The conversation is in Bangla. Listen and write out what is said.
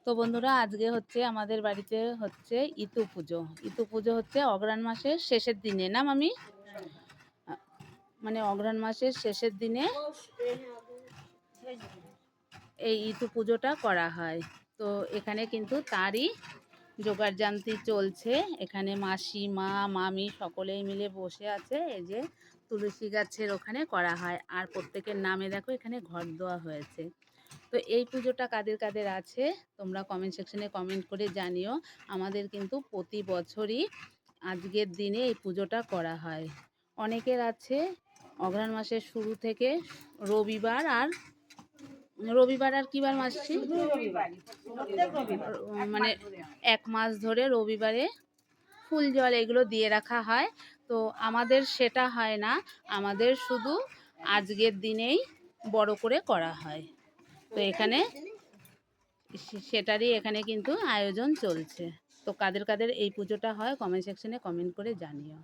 তো বন্ধুরা, আজকে হচ্ছে আমাদের বাড়িতে হচ্ছে ইতু পুজো। ইতু পুজো হচ্ছে অঘ্রাণ মাসের শেষের দিনে, না মামি? মানে অঘ্রাণ মাসের শেষের দিনে এই ইতু পুজোটা করা হয়। তো এখানে কিন্তু তারই জোগাড়যন্ত্রী চলছে। এখানে মাসি, মা, মামি সকলেই মিলে বসে আছে। এই যে তুলসী গাছের ওখানে করা হয়, আর প্রত্যেকের নামে দেখো এখানে ঘর দেওয়া হয়েছে। তো এই পুজোটা কাদের কাদের আছে তোমরা কমেন্ট সেকশনে কমেন্ট করে জানিও। আমাদের কিন্তু প্রতি বছরই আজকের দিনে এই পুজোটা করা হয়। অনেকের আছে অঘ্রাণ মাসের শুরু থেকে রবিবার আর কি বার মাসছি, মানে এক মাস ধরে রবিবারে ফুল জল এগুলো দিয়ে রাখা হয়। তো আমাদের সেটা হয় না, আমাদের শুধু আজকের দিনেই বড় করে করা হয়। তো এখানে সেটারই এখানে কিন্তু আয়োজন চলছে। তো কাদের কাদের এই পুজোটা হয় কমেন্ট সেকশনে কমেন্ট করে জানিও।